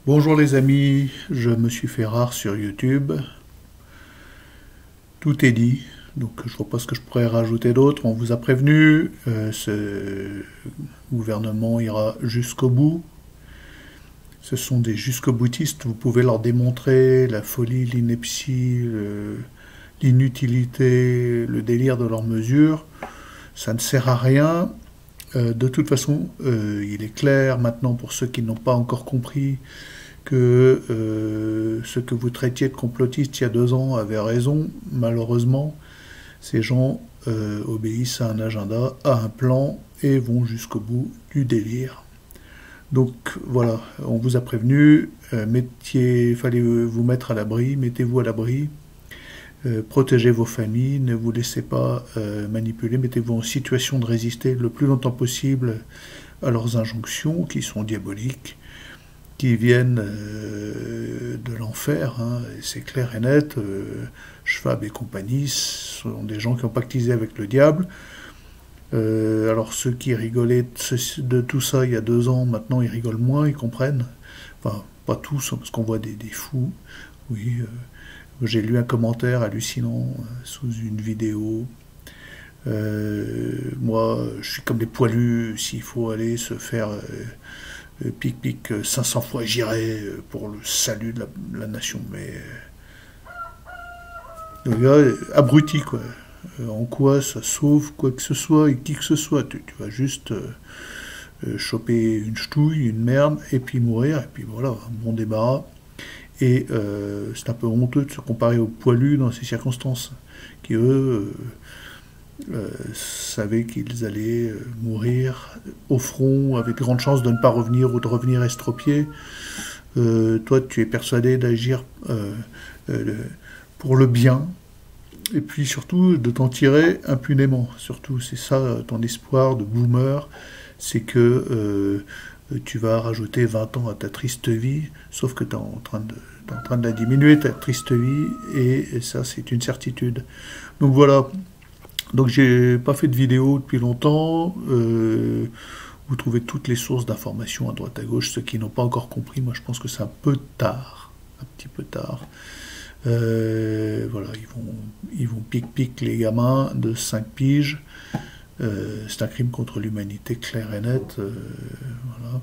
Bonjour les amis, je me suis fait rare sur YouTube. Tout est dit, donc je vois pas ce que je pourrais rajouter d'autre. On vous a prévenu, ce gouvernement ira jusqu'au bout. Ce sont des jusqu'au-boutistes, vous pouvez leur démontrer la folie, l'ineptie, l'inutilité, le délire de leurs mesures. Ça ne sert à rien. De toute façon, il est clair maintenant pour ceux qui n'ont pas encore compris que ce que vous traitiez de complotiste il y a 2 ans avait raison. Malheureusement, ces gens obéissent à un agenda, à un plan et vont jusqu'au bout du délire. Donc voilà, on vous a prévenu, fallait vous mettre à l'abri, mettez-vous à l'abri, protégez vos familles, ne vous laissez pas manipuler, mettez-vous en situation de résister le plus longtemps possible à leurs injonctions qui sont diaboliques, qui viennent de l'enfer, hein, c'est clair et net. Schwab et compagnie sont des gens qui ont pactisé avec le diable. Alors ceux qui rigolaient de tout ça il y a 2 ans, maintenant ils rigolent moins, ils comprennent. Enfin, pas tous, hein, parce qu'on voit des fous. Oui, j'ai lu un commentaire hallucinant sous une vidéo. Moi, je suis comme les poilus, s'il faut aller se faire pic 500 fois, j'irai pour le salut de la nation. Mais le gars, abruti quoi. En quoi ça sauve quoi que ce soit et qui que ce soit. Tu vas juste choper une ch'touille, une merde, et puis mourir, et puis voilà, un bon débarras. Et c'est un peu honteux de se comparer aux poilus dans ces circonstances, qui eux savaient qu'ils allaient mourir au front, avec grande chance de ne pas revenir ou de revenir estropiés. Toi, tu es persuadé d'agir pour le bien, et puis surtout de t'en tirer impunément. Surtout, c'est ça ton espoir de boomer, c'est que tu vas rajouter 20 ans à ta triste vie, sauf que tu es en train de la diminuer, ta triste vie, et ça, c'est une certitude. Donc voilà. Donc j'ai pas fait de vidéo depuis longtemps. Vous trouvez toutes les sources d'informations à droite à gauche. Ceux qui n'ont pas encore compris, moi je pense que c'est un peu tard, un petit peu tard. Voilà, ils vont pic les gamins de 5 piges. C'est un crime contre l'humanité clair et net. Voilà.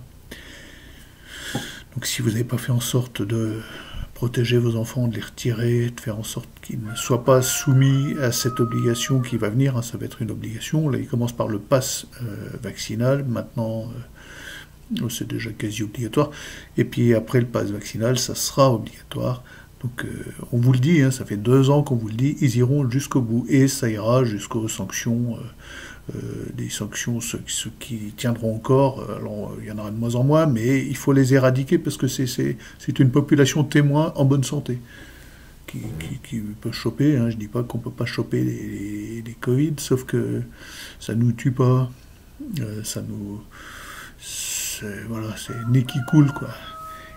Donc si vous n'avez pas fait en sorte de protéger vos enfants, de les retirer, de faire en sorte qu'ils ne soient pas soumis à cette obligation qui va venir, hein, ça va être une obligation. Là, il commence par le pass vaccinal, maintenant c'est déjà quasi obligatoire. Et puis après le pass vaccinal, ça sera obligatoire. Donc on vous le dit, hein, ça fait 2 ans qu'on vous le dit, ils iront jusqu'au bout. Et ça ira jusqu'aux sanctions, des sanctions, ceux qui tiendront encore. Alors il y en aura de moins en moins, mais il faut les éradiquer parce que c'est une population témoin en bonne santé qui peut choper. Hein, je ne dis pas qu'on ne peut pas choper les Covid, sauf que ça ne nous tue pas. Voilà, c'est le nez qui coule, quoi.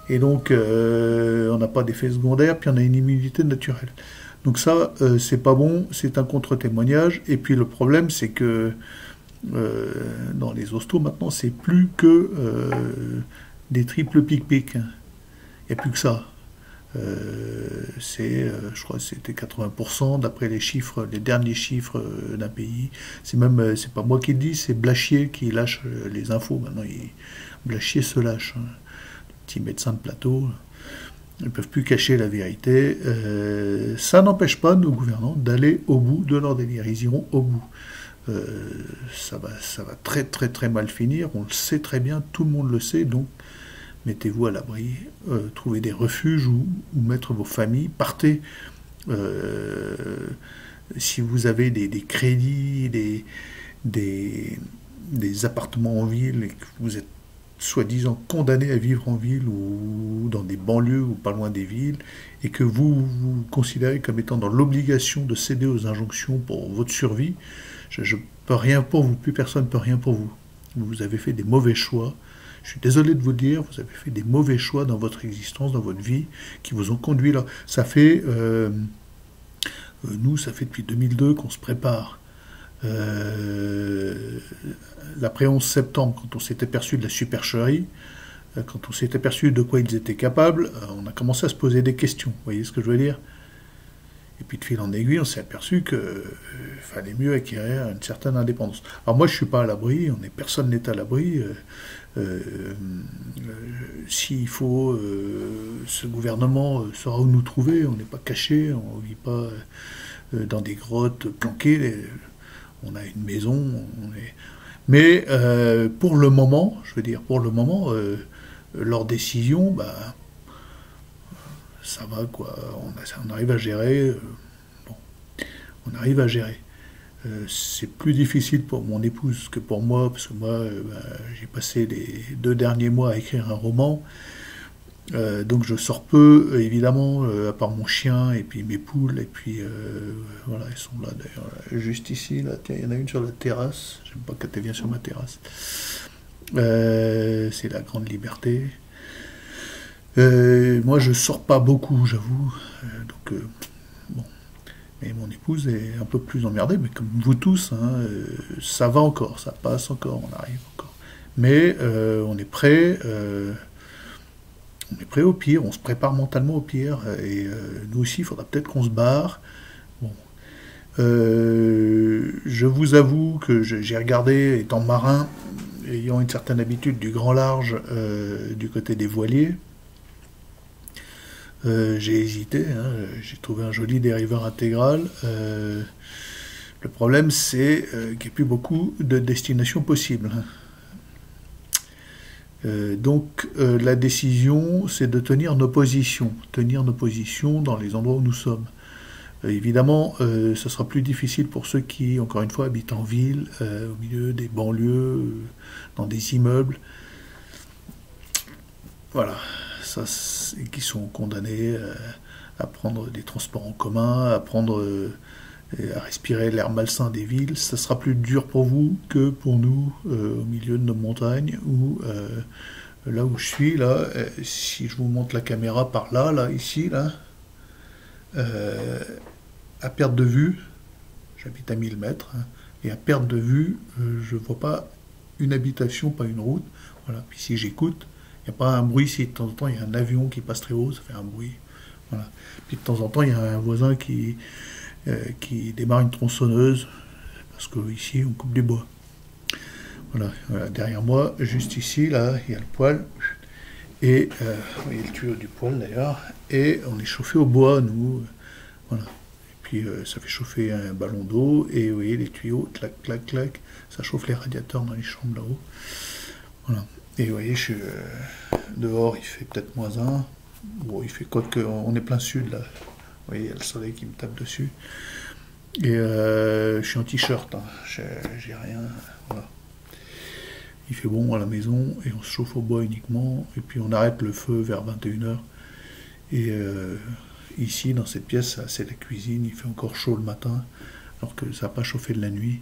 Et donc, on n'a pas d'effet secondaire, puis on a une immunité naturelle. Donc ça, c'est pas bon, c'est un contre-témoignage. Et puis le problème, c'est que dans les hostos, maintenant, c'est plus que des triples pic-pic. Hein. Il n'y a plus que ça. Je crois que c'était 80% d'après les chiffres, les derniers chiffres d'un pays. C'est même, c'est pas moi qui le dis, c'est Blachier qui lâche les infos. Maintenant, Blachier se lâche. Hein. Petits médecins de plateau, ils ne peuvent plus cacher la vérité. Ça n'empêche pas nos gouvernants d'aller au bout de leur délire. Ils iront au bout. Ça va très très très mal finir. On le sait très bien, tout le monde le sait. Donc mettez-vous à l'abri, trouvez des refuges où mettre vos familles. Partez. Si vous avez des crédits, des appartements en ville et que vous êtes soi-disant condamné à vivre en ville ou dans des banlieues ou pas loin des villes, et que vous considérez comme étant dans l'obligation de céder aux injonctions pour votre survie, je ne peux rien pour vous, plus personne ne peut rien pour vous. Vous avez fait des mauvais choix. Je suis désolé de vous le dire, vous avez fait des mauvais choix dans votre existence, dans votre vie, qui vous ont conduit là. Ça fait, nous, ça fait depuis 2002 qu'on se prépare. L'après 11 septembre, quand on s'était perçu de la supercherie, quand on s'est aperçu de quoi ils étaient capables, on a commencé à se poser des questions. Vous voyez ce que je veux dire? Et puis de fil en aiguille, on s'est aperçu qu'il fallait mieux acquérir une certaine indépendance. Alors moi, je ne suis pas à l'abri, personne n'est à l'abri. S'il faut, ce gouvernement saura où nous trouver, on n'est pas caché, on ne vit pas dans des grottes planquées, on a une maison, mais pour le moment, je veux dire, pour le moment, leurs décisions, bah, ça va quoi, on arrive à gérer, bon, on arrive à gérer. C'est plus difficile pour mon épouse que pour moi, parce que moi, j'ai passé les 2 derniers mois à écrire un roman, donc je sors peu, évidemment, à part mon chien et puis mes poules, et puis voilà, elles sont là d'ailleurs, juste ici, là, tiens, il y en a une sur la terrasse, j'aime pas quand elle vient sur ma terrasse, c'est la grande liberté. Moi je sors pas beaucoup, j'avoue, donc bon. Et mon épouse est un peu plus emmerdée, mais comme vous tous, hein, ça va encore, ça passe encore, on arrive encore. Mais on est prêt au pire, on se prépare mentalement au pire, et nous aussi, il faudra peut-être qu'on se barre. Bon. Je vous avoue que j'ai regardé, étant marin, ayant une certaine habitude du grand large du côté des voiliers, j'ai hésité, hein, j'ai trouvé un joli dériveur intégral. Le problème, c'est qu'il n'y a plus beaucoup de destinations possibles. Donc, la décision, c'est de tenir nos positions dans les endroits où nous sommes. Évidemment, ce sera plus difficile pour ceux qui, encore une fois, habitent en ville, au milieu des banlieues, dans des immeubles. Voilà. Qui sont condamnés à prendre des transports en commun, à respirer l'air malsain des villes. Ça sera plus dur pour vous que pour nous, au milieu de nos montagnes, ou là où je suis, là, si je vous montre la caméra par là, ici, là, à perte de vue, j'habite à 1000 mètres, hein, et à perte de vue, je ne vois pas une habitation, pas une route. Voilà. Puis si j'écoute, il n'y a pas un bruit, si de temps en temps il y a un avion qui passe très haut, ça fait un bruit. Voilà. Puis de temps en temps il y a un voisin qui démarre une tronçonneuse, parce qu'ici on coupe du bois. Voilà. Voilà. Derrière moi, juste ici, là, il y a le poêle, et vous voyez le tuyau du poêle d'ailleurs, et on est chauffé au bois, nous. Voilà. Et puis ça fait chauffer un ballon d'eau, et vous voyez les tuyaux, clac, clac, clac, ça chauffe les radiateurs dans les chambres là-haut. Voilà. Et vous voyez, dehors, il fait peut-être -1. Bon, il fait quoi que... On est plein sud, là. Vous voyez, il y a le soleil qui me tape dessus. Et je suis en t-shirt, hein. J'ai rien. Voilà. Il fait bon à la maison, et on se chauffe au bois uniquement. Et puis on arrête le feu vers 21h. Et ici, dans cette pièce, c'est la cuisine. Il fait encore chaud le matin, alors que ça n'a pas chauffé de la nuit.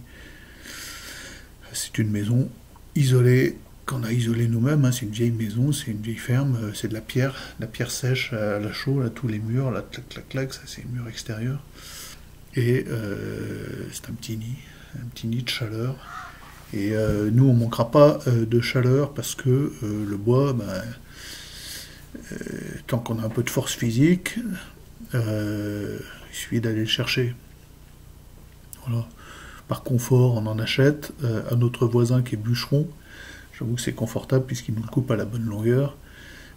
C'est une maison isolée, qu'on a isolé nous-mêmes, hein. C'est une vieille maison, c'est une vieille ferme, c'est de la pierre sèche à la chaux, là, tous les murs, là, clac, clac, clac, ça c'est les murs extérieurs. Et c'est un petit nid de chaleur. Et nous, on ne manquera pas de chaleur parce que le bois, ben, tant qu'on a un peu de force physique, il suffit d'aller le chercher. Voilà. Par confort, on en achète. À notre voisin qui est bûcheron, j'avoue que c'est confortable puisqu'il nous le coupe à la bonne longueur.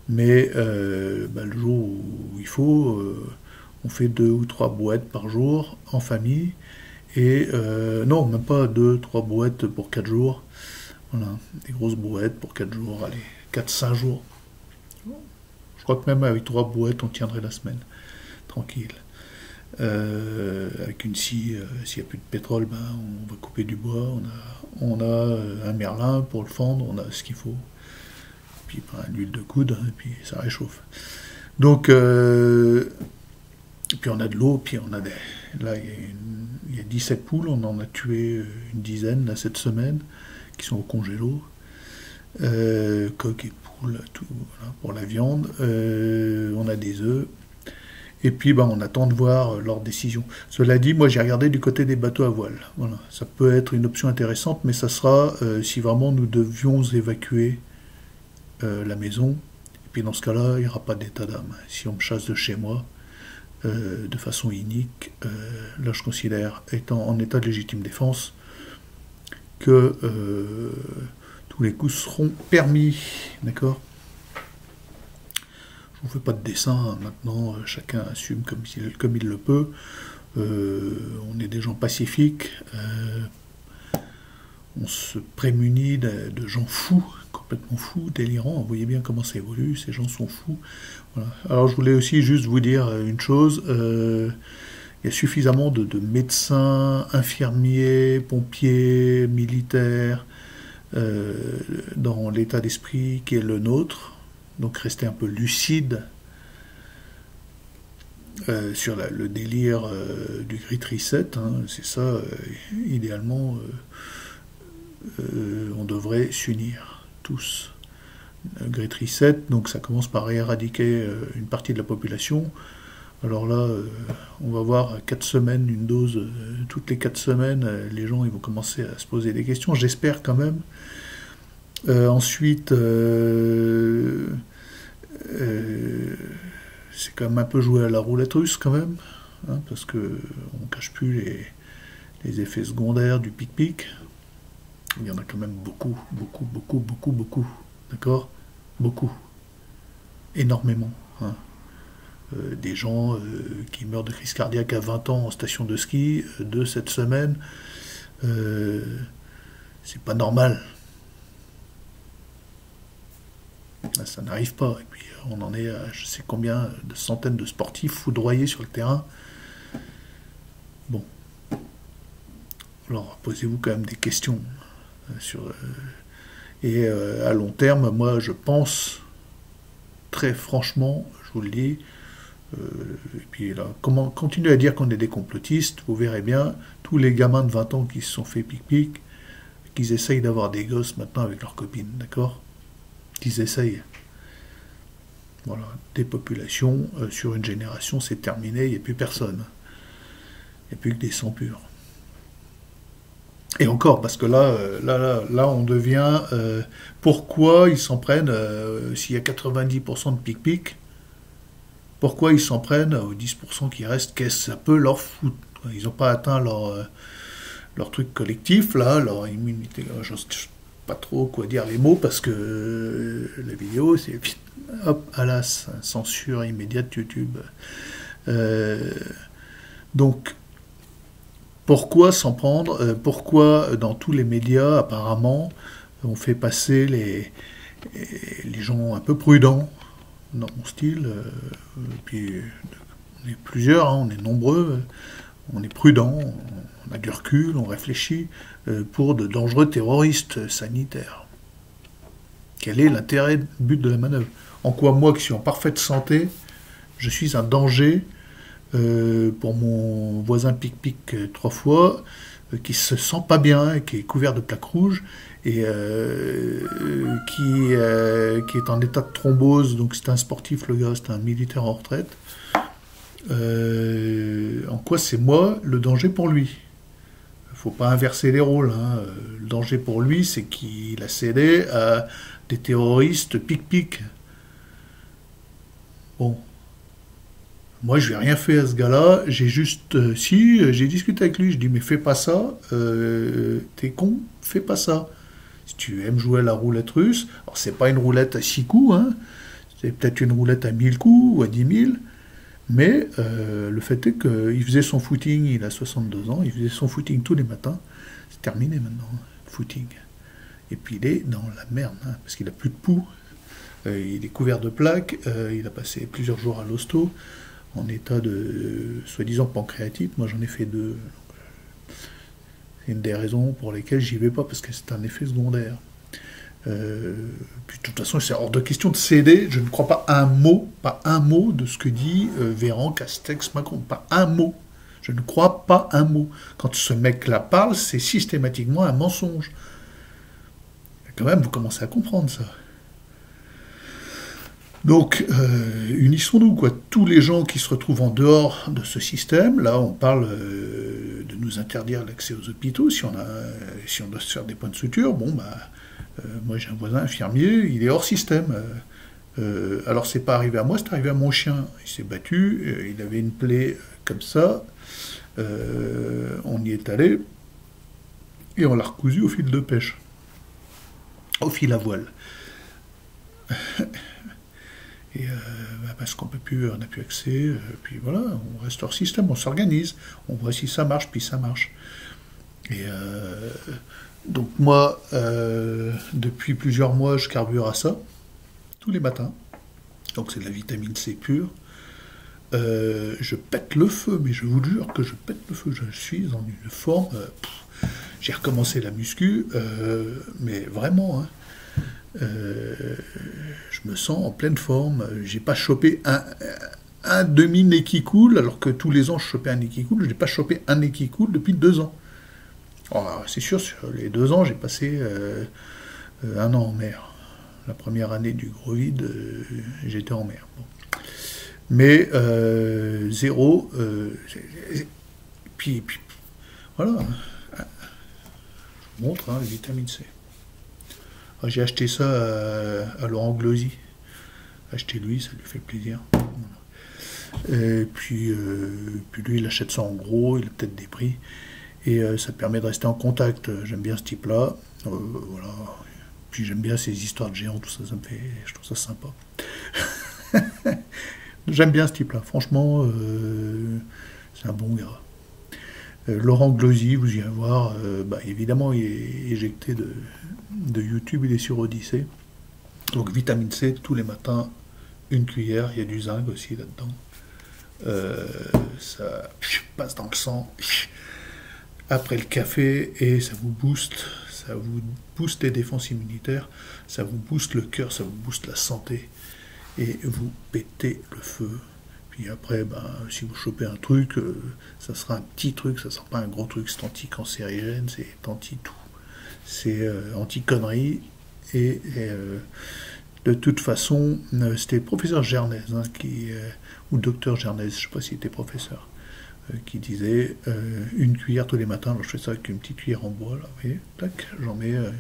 Mais le jour où il faut, on fait 2 ou 3 brouettes par jour en famille. Et non, même pas 2-3 brouettes pour 4 jours. Voilà, des grosses brouettes pour 4 jours, allez, 4-5 jours. Je crois que même avec 3 brouettes, on tiendrait la semaine. Tranquille. Avec une scie, s'il n'y a plus de pétrole, ben, on va couper du bois, on a un merlin pour le fendre, on a ce qu'il faut, puis ben, l'huile de coude, et puis ça réchauffe. Donc, puis on a de l'eau, puis on a des... Là, il y a 17 poules, on en a tué une dizaine là, cette semaine, qui sont au congélo. Coq et poules, tout, voilà, pour la viande. On a des œufs. Et puis ben, on attend de voir leur décision. Cela dit, moi j'ai regardé du côté des bateaux à voile. Voilà. Ça peut être une option intéressante, mais ça sera si vraiment nous devions évacuer la maison, et puis dans ce cas-là, il n'y aura pas d'état d'âme. Si on me chasse de chez moi, de façon inique, là je considère, étant en état de légitime défense, que tous les coups seront permis, d'accord? Je ne vous fais pas de dessin, hein, maintenant, chacun assume comme il le peut. On est des gens pacifiques, on se prémunit de gens fous, complètement fous, délirants. Vous voyez bien comment ça évolue, ces gens sont fous. Voilà. Alors je voulais aussi juste vous dire une chose, il y a suffisamment de médecins, infirmiers, pompiers, militaires, dans l'état d'esprit qui est le nôtre, donc restez un peu lucide sur le délire du Great Reset, hein, c'est ça, idéalement, on devrait s'unir tous. Le Great Reset, donc ça commence par éradiquer une partie de la population. Alors là, on va voir 4 semaines, une dose, toutes les 4 semaines, les gens ils vont commencer à se poser des questions, j'espère quand même. Ensuite, c'est quand même un peu jouer à la roulette russe quand même, hein, parce qu'on ne cache plus les effets secondaires du pic-pic. Il y en a quand même beaucoup, d'accord? Beaucoup. Énormément. Hein. Des gens qui meurent de crise cardiaque à 20 ans en station de ski, cette semaine, c'est pas normal. Là, ça n'arrive pas. Et puis on en est à je sais combien de centaines de sportifs foudroyés sur le terrain. Bon. Alors posez-vous quand même des questions et à long terme, moi je pense très franchement, je vous le dis, et puis là, continuez à dire qu'on est des complotistes, vous verrez bien, tous les gamins de 20 ans qui se sont fait pic-pic, qu'ils essayent d'avoir des gosses maintenant avec leurs copines, d'accord? Qu'ils essayent. Voilà, dépopulation, sur une génération, c'est terminé, il n'y a plus personne. Il n'y a plus que des sangs purs. Et encore, parce que là on devient... pourquoi ils s'en prennent, s'il y a 90% de pic-pic, pourquoi ils s'en prennent aux 10% qui restent? Qu'est-ce que ça peut leur foutre? Ils n'ont pas atteint leur truc collectif, là, leur immunité. Je ne sais pas trop quoi dire les mots, parce que la vidéo, c'est... Hop, alas, censure immédiate YouTube. Donc... Pourquoi s'en prendre? Pourquoi dans tous les médias, apparemment, on fait passer les gens un peu prudents, dans mon style, puis on est plusieurs, hein, on est nombreux, on est prudents, on a du recul, on réfléchit, pour de dangereux terroristes sanitaires. Quel est l'intérêt, le but de la manœuvre? En quoi moi, qui suis en parfaite santé, je suis un danger pour mon voisin pic-pic 3 fois, qui se sent pas bien, qui est couvert de plaques rouges, et qui est en état de thrombose, donc c'est un sportif le gars, c'est un militaire en retraite. En quoi c'est moi le danger pour lui? Faut pas inverser les rôles, hein. Le danger pour lui, c'est qu'il a cédé à des terroristes pic-pic. Bon. Moi, je n'ai rien fait à ce gars-là, j'ai juste... j'ai discuté avec lui, je dis, mais fais pas ça, t'es con, fais pas ça. Si tu aimes jouer à la roulette russe, alors c'est pas une roulette à 6 coups, hein, c'est peut-être une roulette à 1000 coups ou à 10 000, mais le fait est qu'il faisait son footing, il a 62 ans, il faisait son footing tous les matins, c'est terminé maintenant, le footing. Et puis il est dans la merde, hein, parce qu'il n'a plus de pouls, il est couvert de plaques, il a passé plusieurs jours à l'hosto, en état de soi-disant pancréatite. Moi j'en ai fait 2. C'est une des raisons pour lesquelles j'y vais pas, parce que c'est un effet secondaire. Puis de toute façon c'est hors de question de céder. Je ne crois pas un mot de ce que dit Véran, Castex, Macron, pas un mot. Je ne crois pas un mot. Quand ce mec-là parle, c'est systématiquement un mensonge. Et quand même, vous commencez à comprendre ça. Donc, unissons-nous, quoi. Tous les gens qui se retrouvent en dehors de ce système, là, on parle de nous interdire l'accès aux hôpitaux, si on doit se faire des points de suture, bon, bah, Moi, j'ai un voisin infirmier, il est hors système. Alors, c'est pas arrivé à moi, c'est arrivé à mon chien. Il s'est battu, il avait une plaie comme ça. On y est allé et on l'a recousu au fil de pêche, au fil à voile. Et parce qu'on peut plus, on n'a plus accès, puis voilà, on reste hors système, on s'organise, on voit si ça marche, puis ça marche. Et donc moi, depuis plusieurs mois, je carbure à ça, tous les matins. Donc c'est de la vitamine C pure. Je pète le feu, mais je vous jure que je pète le feu. Je suis en une forme. J'ai recommencé la muscu, mais vraiment, hein, je me sens en pleine forme. J'ai pas chopé un demi-nez qui coule, alors que tous les ans je chopais un nez qui coule. Je n'ai pas chopé un nez qui coule depuis 2 ans. Alors, c'est sûr, sur les 2 ans, j'ai passé un an en mer. La première année du gros vide, j'étais en mer. Bon. Mais zéro. Puis, voilà. Je vous montre, hein, la vitamine C. Ah, j'ai acheté ça à Laurent Glosy. Achetez-lui, ça lui fait plaisir. Et puis lui, il achète ça en gros, il a peut-être des prix. Et ça permet de rester en contact. J'aime bien ce type-là. Voilà. Puis j'aime bien ces histoires de géants, tout ça, je trouve ça sympa. J'aime bien ce type-là. Franchement, c'est un bon gars. Laurent Glosy, vous irez voir. Évidemment, il est éjecté de YouTube, il est sur Odyssée. Donc vitamine C, tous les matins, une cuillère. Il y a du zinc aussi là-dedans. Ça passe dans le sang. Après le café, et ça vous booste les défenses immunitaires, ça vous booste le cœur, ça vous booste la santé, et vous pétez le feu. Puis après, si vous chopez un truc, ça sera un petit truc, ça sera pas un gros truc, c'est anti-cancérigène, c'est anti-tout, c'est anti-conneries, et de toute façon, c'était le professeur Gernez, hein, ou docteur Gernez, je ne sais pas s'il était professeur, qui disait une cuillère tous les matins. Alors je fais ça avec une petite cuillère en bois, là, vous voyez, tac, j'en mets un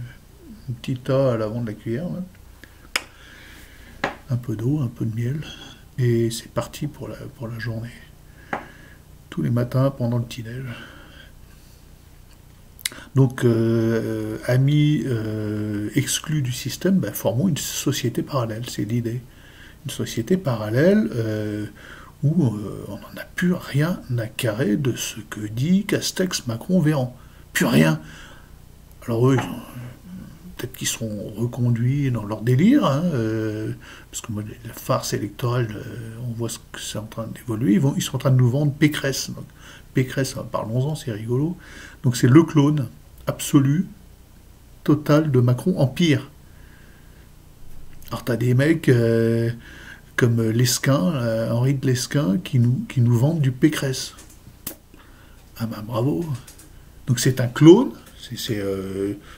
petit tas à l'avant de la cuillère, là. Un peu d'eau, un peu de miel, et c'est parti pour la journée. Tous les matins pendant le petit-déj. Donc, amis exclus du système, formons une société parallèle, c'est l'idée. Une société parallèle où on n'en a plus rien à carrer de ce que dit Castex, Macron, Véran. Plus rien. Alors eux, peut-être qu'ils seront reconduits dans leur délire, hein, parce que moi, la farce électorale, on voit ce que c'est en train d'évoluer. Ils sont en train de nous vendre Pécresse. Donc, Pécresse, parlons-en, c'est rigolo. Donc c'est le clone absolu, total de Macron en pire. Alors t'as des mecs comme Lesquin, Henri de Lesquin, qui nous vendent du Pécresse. Ah bravo. Donc c'est un clone,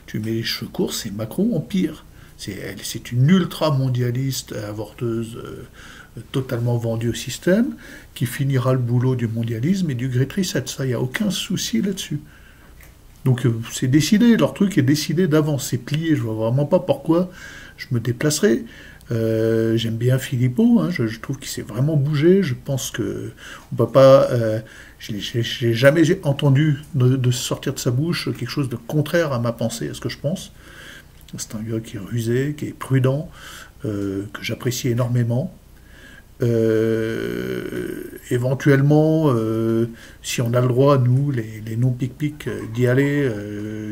tu mets les cheveux courts, c'est Macron en pire. C'est une ultra-mondialiste avorteuse totalement vendue au système, qui finira le boulot du mondialisme et du Great Reset. Ça, il n'y a aucun souci là-dessus. Donc c'est décidé, leur truc est décidé d'avance, c'est plié, je vois vraiment pas pourquoi je me déplacerai. J'aime bien Philippot, hein, je trouve qu'il s'est vraiment bougé, je pense que on peut pas, je n'ai jamais entendu de sortir de sa bouche quelque chose de contraire à ma pensée, à ce que je pense. C'est un gars qui est rusé, qui est prudent, que j'apprécie énormément. Éventuellement, si on a le droit, nous, les non-pic-pic, d'y aller,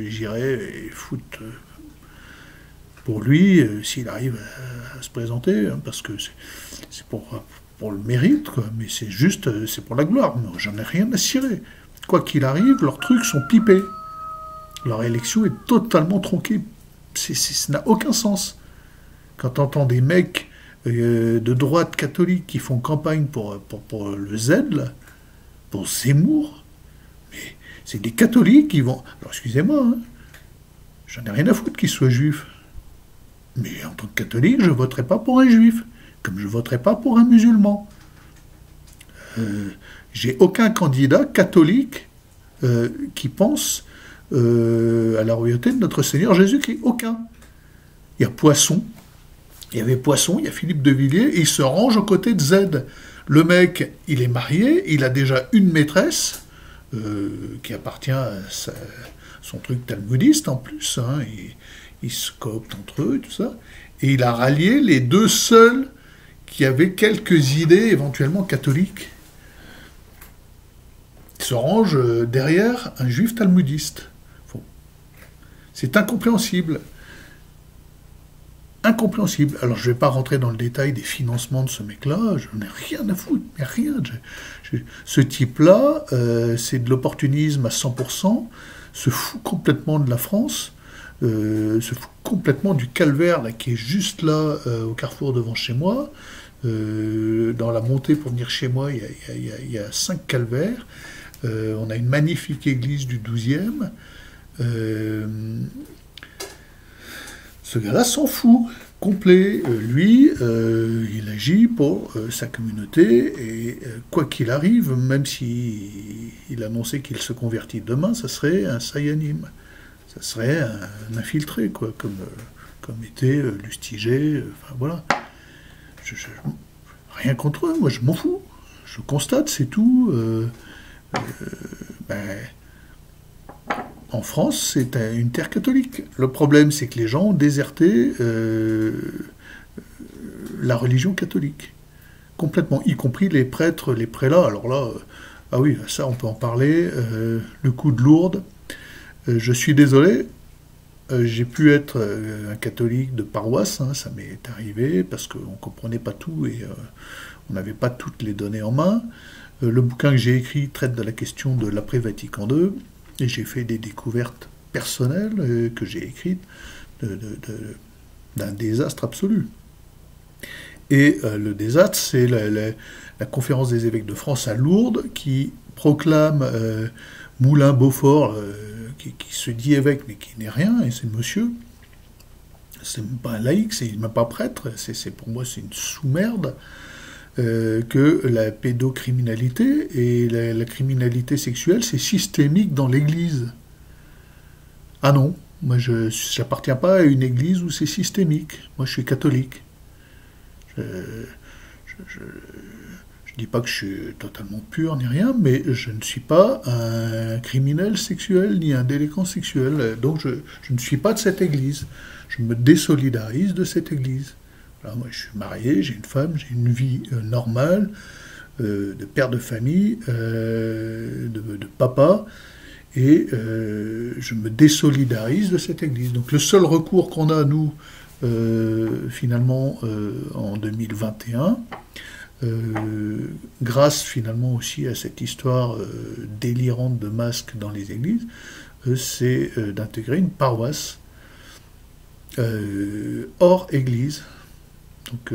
j'irai et foutre pour lui, s'il arrive à se présenter, hein, parce que c'est pour le mérite, quoi, mais c'est juste, c'est pour la gloire. J'en ai rien à cirer. Quoi qu'il arrive, leurs trucs sont pipés. Leur élection est totalement tronquée. Ça n'a aucun sens. Quand tu entends des mecs de droite catholique qui font campagne pour le Z, là, pour Zemmour, mais c'est des catholiques qui vont... Alors excusez-moi, hein, j'en ai rien à foutre qu'ils soient juifs. Mais en tant que catholique, je ne voterai pas pour un juif, comme je ne voterai pas pour un musulman. J'ai aucun candidat catholique qui pense à la royauté de notre Seigneur Jésus-Christ. Aucun. il y a Poisson, il y avait Poisson, il y a Philippe de Villiers, et il se range aux côtés de Z. Le mec, il est marié, il a déjà une maîtresse, qui appartient à son truc talmudiste en plus, hein, ils se cooptent entre eux et tout ça, et il a rallié les deux seuls qui avaient quelques idées éventuellement catholiques. Il se range derrière un juif talmudiste. Bon. C'est incompréhensible. Incompréhensible. Alors je ne vais pas rentrer dans le détail des financements de ce mec-là, je n'ai rien à foutre, mais rien. Ce type-là, c'est de l'opportunisme à 100%, se fout complètement de la France, se fout complètement du calvaire là, qui est juste là, au carrefour devant chez moi. Dans la montée pour venir chez moi, il y a 5 calvaires. On a une magnifique église du 12e. Ce gars-là s'en fout, complet. Lui, il agit pour sa communauté, et quoi qu'il arrive, même s'il annonçait qu'il se convertit demain, ça serait un Sayanim. Ça serait un infiltré, quoi, comme était Lustiger, enfin voilà. Rien contre eux, moi je m'en fous. Je constate, c'est tout. En France, c'est une terre catholique. Le problème, c'est que les gens ont déserté la religion catholique. Complètement, y compris les prêtres, les prélats. Alors là, ah oui, ça on peut en parler. Le coup de Lourdes. Je suis désolé, j'ai pu être un catholique de paroisse, hein, ça m'est arrivé, parce qu'on ne comprenait pas tout et on n'avait pas toutes les données en main. Le bouquin que j'ai écrit traite de la question de l'après-Vatican II, et j'ai fait des découvertes personnelles que j'ai écrites d'un désastre absolu. Et le désastre, c'est la conférence des évêques de France à Lourdes, qui proclame Moulin-Beaufort, qui se dit évêque, mais qui n'est rien, et c'est monsieur. C'est même pas un laïc, c'est même pas prêtre, pour moi c'est une sous-merde. Que la pédocriminalité et la criminalité sexuelle, c'est systémique dans l'Église. Ah non, moi je n'appartiens pas à une Église où c'est systémique. Moi je suis catholique. Je dis pas que je suis totalement pur ni rien, mais je ne suis pas un criminel sexuel ni un délinquant sexuel. Donc je ne suis pas de cette Église. Je me désolidarise de cette Église. Alors moi, je suis marié, j'ai une femme, j'ai une vie normale, de père de famille, de papa, et je me désolidarise de cette Église. Donc le seul recours qu'on a, nous, finalement, en 2021, grâce finalement aussi à cette histoire délirante de masques dans les églises, c'est d'intégrer une paroisse hors Église. Donc,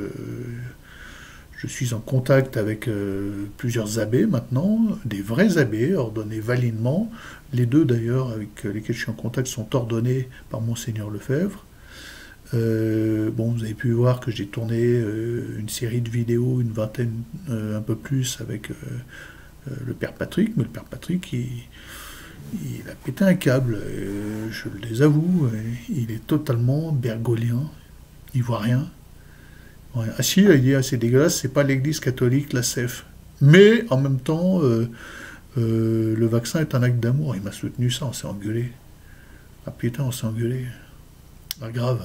je suis en contact avec plusieurs abbés maintenant, des vrais abbés ordonnés validement. Les deux d'ailleurs avec lesquels je suis en contact sont ordonnés par Monseigneur Lefebvre. Bon, vous avez pu voir que j'ai tourné une série de vidéos, une vingtaine, un peu plus, avec le Père Patrick, mais le Père Patrick, il a pété un câble, je le désavoue, il est totalement bergolien, il voit rien. Ouais. Ah si, il dit, ah, c'est dégueulasse, c'est pas l'église catholique, la CEF. Mais, en même temps, le vaccin est un acte d'amour. Il m'a soutenu ça, on s'est engueulé. Ah putain, on s'est engueulé. Ah grave.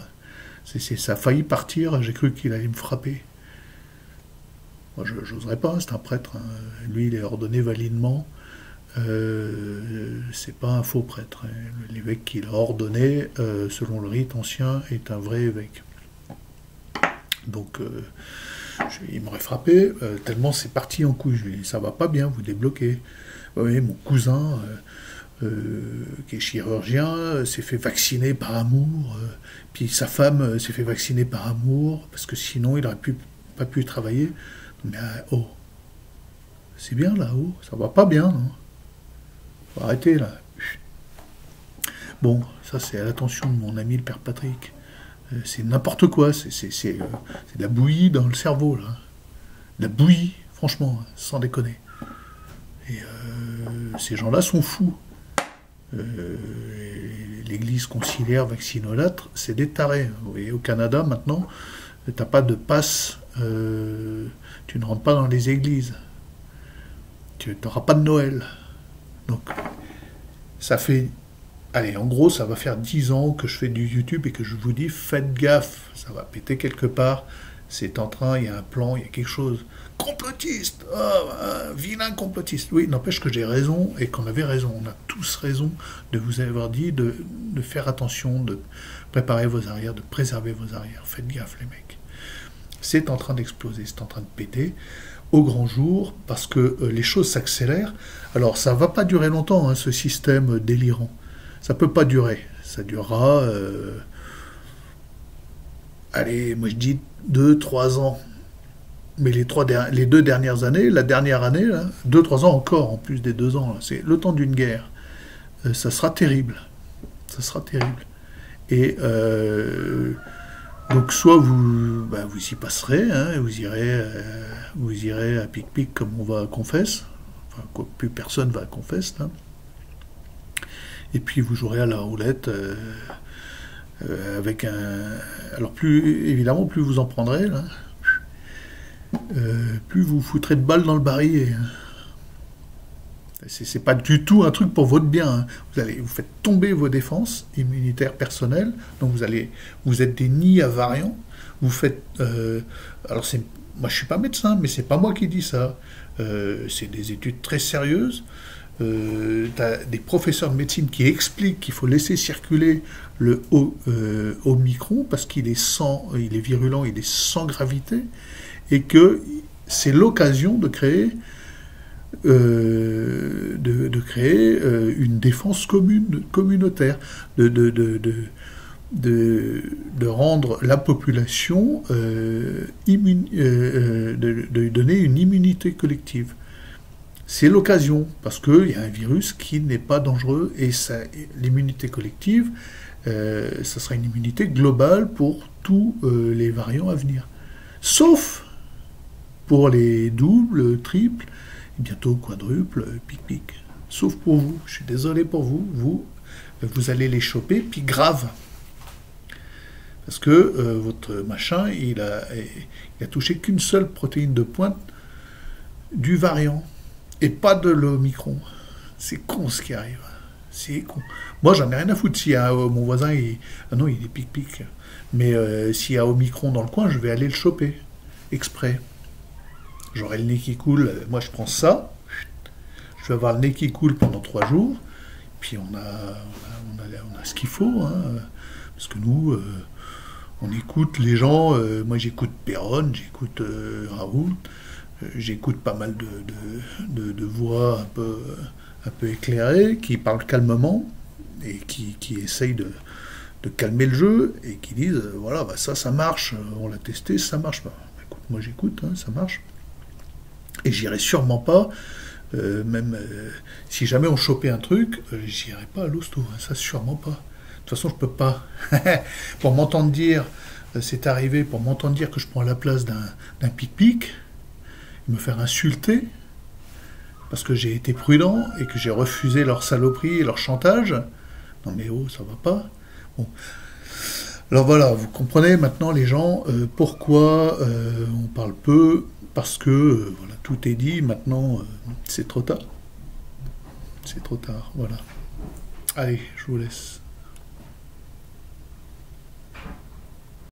Ça a failli partir, j'ai cru qu'il allait me frapper. Moi, je n'oserais pas, c'est un prêtre. Hein. Lui, il est ordonné validement. C'est pas un faux prêtre. Hein. L'évêque qu'il a ordonné, selon le rite ancien, est un vrai évêque. Donc, il m'aurait frappé, tellement c'est parti en couille. Je lui ai dit, ça va pas bien, vous débloquez. Oui, mon cousin, qui est chirurgien, s'est fait vacciner par amour. Puis sa femme s'est fait vacciner par amour, parce que sinon, il n'aurait pas pu travailler. Mais, oh, c'est bien là, oh, ça va pas bien, non? Faut arrêter, là. Bon, ça, c'est à l'attention de mon ami le Père Patrick. C'est n'importe quoi, c'est de la bouillie dans le cerveau, là. De la bouillie, franchement, sans déconner. Et ces gens-là sont fous. l'église conciliaire vaccinolâtre, c'est des tarés. Vous voyez, au Canada, maintenant, tu n'as pas de passe, tu ne rentres pas dans les églises. Tu n'auras pas de Noël. Donc, ça fait... Allez, en gros, ça va faire 10 ans que je fais du YouTube et que je vous dis, faites gaffe, ça va péter quelque part. C'est en train, il y a un plan, il y a quelque chose. Complotiste, un vilain complotiste. Oui, n'empêche que j'ai raison et qu'on avait raison. On a tous raison de vous avoir dit de faire attention, de préparer vos arrières, de préserver vos arrières. Faites gaffe, les mecs. C'est en train d'exploser, c'est en train de péter au grand jour parce que les choses s'accélèrent. Alors, ça ne va pas durer longtemps, hein, ce système délirant. Ça ne peut pas durer. Ça durera... allez, moi je dis 2-3 ans. Mais les 2 dernières années, la dernière année, 2-3 ans encore, en plus des 2 ans, c'est le temps d'une guerre. Ça sera terrible. Ça sera terrible. Et donc soit vous y passerez, hein, vous irez à pic-pic comme on va à Confesse. Enfin, quoi, plus personne va à Confesse, là. Et puis vous jouerez à la roulette... avec un... Alors évidemment, plus vous en prendrez, là, plus vous foutrez de balles dans le barillet. C'est pas du tout un truc pour votre bien. Hein. Vous faites tomber vos défenses immunitaires personnelles, donc vous êtes des nids à variants. Vous faites... alors moi je suis pas médecin, mais c'est pas moi qui dis ça. C'est des études très sérieuses. T'as des professeurs de médecine qui expliquent qu'il faut laisser circuler le Omicron parce qu'il est virulent, il est sans gravité, et que c'est l'occasion de créer une défense communautaire, de rendre la population de donner une immunité collective. C'est l'occasion, parce qu'il y a un virus qui n'est pas dangereux, et l'immunité collective, ça sera une immunité globale pour tous les variants à venir. Sauf pour les doubles, triples, et bientôt quadruples, pic-pic. Sauf pour vous. Je suis désolé pour vous. Vous allez les choper, puis grave. Parce que votre machin, il a touché qu'une seule protéine de pointe du variant. Et pas de l'Omicron. C'est con ce qui arrive. C'est con. Moi, j'en ai rien à foutre. Si mon voisin, ah non, il est pic-pic. Mais s'il y a Omicron dans le coin, je vais aller le choper. Exprès. J'aurai le nez qui coule. Moi, je prends ça. Je vais avoir le nez qui coule pendant 3 jours. Puis on a ce qu'il faut. Hein. Parce que nous, on écoute les gens. Moi, j'écoute Perron, j'écoute Raoult. J'écoute pas mal de voix un peu éclairées, qui parlent calmement et qui essayent de calmer le jeu et qui disent voilà, ça marche, on l'a testé, ça marche pas. Écoute, moi j'écoute, hein, ça marche. Et j'irai sûrement pas, même si jamais on chopait un truc, j'irai pas à l'hosto, hein, ça sûrement pas. De toute façon, je peux pas. Pour m'entendre dire, c'est arrivé, pour m'entendre dire que je prends la place d'un pic-pic, me faire insulter parce que j'ai été prudent et que j'ai refusé leur saloperie et leur chantage. Non mais oh, ça va pas. Bon. Alors voilà, vous comprenez maintenant les gens pourquoi on parle peu, parce que voilà, tout est dit, maintenant c'est trop tard. C'est trop tard, voilà. Allez, je vous laisse.